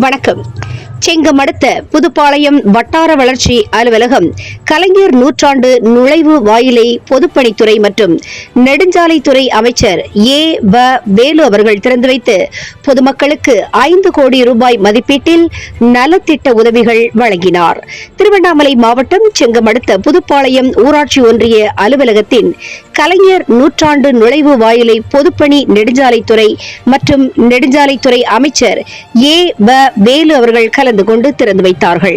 வணக்கம். செங்கம் அடுத்த புதுப்பாளையம் வட்டார வளர்ச்சி அலுவலகம் கலைஞர் நூற்றாண்டு நுழைவு வாயிலை பொதுப்பணித்துறை மற்றும் நெடுஞ்சாலைத்துறை அமைச்சர் வேலு அவர்கள் திறந்து வைத்து பொதுமக்களுக்கு 5 கோடி ரூபாய் மதிப்பீட்டில் நலத்திட்ட உதவிகள் வழங்கினார். திருவண்ணாமலை மாவட்டம் செங்கம் அடுத்த புதுப்பாளையம் ஊராட்சி ஒன்றிய அலுவலகத்தின் கலைஞர் நூற்றாண்டு நுழைவு வாயிலை பொதுப்பணி நெடுஞ்சாலைத்துறை மற்றும் நெடுஞ்சாலைத்துறை அமைச்சர் வேலு அவர்கள் கலந்து கொண்டு திறந்து வைத்தார்கள்.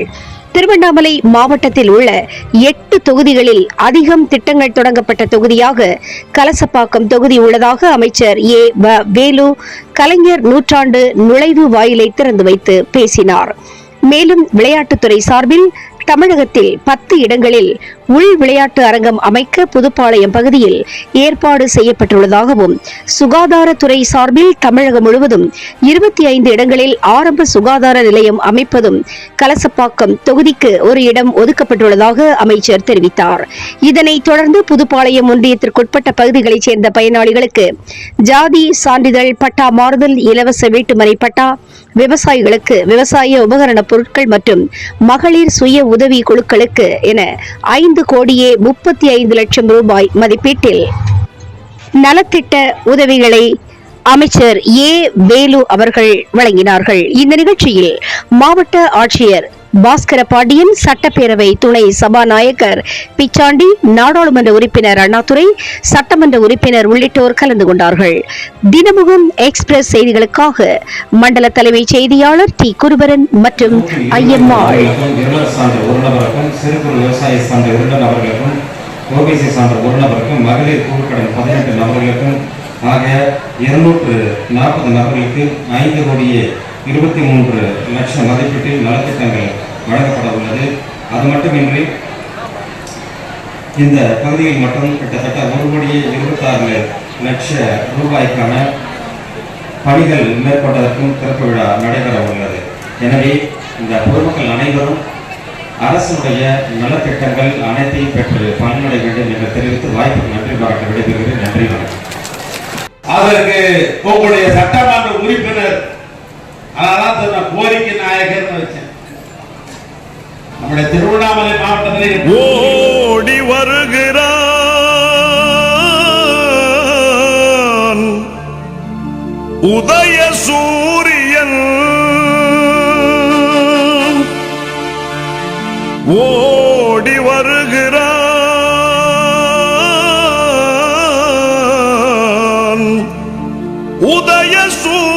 திருவண்ணாமலை மாவட்டத்தில் உள்ள 8 தொகுதிகளில் அதிகம் திட்டங்கள் தொடங்கப்பட்ட தொகுதியாக கலசப்பாக்கம் தொகுதி உள்ளதாக அமைச்சர் வேலு கலைஞர் நூற்றாண்டு நுழைவு வாயிலை திறந்து வைத்து பேசினார். மேலும் விளையாட்டுத்துறை சார்பில் தமிழகத்தில் 10 இடங்களில் உள் விளையாட்டு அரங்கம் அமைக்க புதுப்பாளையம் பகுதியில் ஏற்பாடு செய்யப்பட்டுள்ளதாகவும், சுகாதாரத்துறை சார்பில் தமிழகம் முழுவதும் 25 இடங்களில் ஆரம்ப சுகாதார நிலையம் அமைப்பதும் கலசப்பாக்கம் தொகுதிக்கு ஒரு இடம் ஒதுக்கப்பட்டுள்ளதாக அமைச்சர் தெரிவித்தார். இதனைத் தொடர்ந்து புதுப்பாளையம் ஒன்றியத்திற்குட்பட்ட பகுதிகளைச் சேர்ந்த பயனாளிகளுக்கு ஜாதி சான்றிதழ், பட்டா மாறுதல், இலவச வீட்டுமனை பட்டா, விவசாயிகளுக்கு விவசாய உபகரண பொருட்கள் மற்றும் மகளிர் சுய உதவி குழுக்களுக்கு என 5 கோடியே 35 லட்சம் ரூபாய் மதிப்பீட்டில் நலத்திட்ட உதவிகளை அமைச்சர் வேலு அவர்கள் வழங்கினார்கள். இந்த நிகழ்ச்சியில் மாவட்ட ஆட்சியர் பாஸ்கர பாண்டியன், சட்டப்பேரவை துணை சபாநாயகர் பிச்சாண்டி, நாடாளுமன்ற உறுப்பினர் அண்ணாதுரை, சட்டமன்ற உறுப்பினர் உள்ளிட்டோர் கலந்து கொண்டார்கள். தினமுகம் எக்ஸ்பிரஸ் செய்திகளுக்காக மண்டல தலைமை செய்தியாளர் டி குருபரன் மற்றும் ஐயம்மாள். ஆக 240 நபர்களுக்கு 5 கோடியே 23 லட்சம் மதிப்பீட்டில் நலத்திட்டங்கள் வழங்கப்பட உள்ளது. அது மட்டுமின்றி இந்த பகுதியில் மட்டும் கிட்டத்தட்ட 1 கோடியே 26 லட்சம் ரூபாய்க்கான பணிகள் மேற்கொண்டதற்கும் திறப்பு விழா நடைபெற உள்ளது. எனவே இந்த பொதுமக்கள் அனைவரும் அரசுடைய நலத்திட்டங்கள் அனைத்தையும் பெற்று பலனடைய வேண்டும் என்று தெரிவித்து வாய்ப்புக்கு நன்றி பாராட்ட விடைபெறுகிறேன். நன்றி, வணக்கம். அதற்கு உங்களுடைய சட்டமன்ற உறுப்பினர் அதான் கோரிக்கை நாயகர் வச்சேன். நம்முடைய திருவண்ணாமலை மாவட்டத்தில் ஓடி வருகிறான் உதய சூரியன், ஓடி வருகிறான் உதய சூரியன்,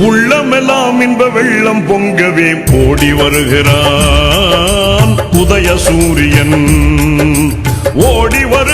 உள்ளமெல்லாம் இன்ப வெள்ளம் பொங்கவே ஓடி வருகிறான் உதய சூரியன், ஓடி வரு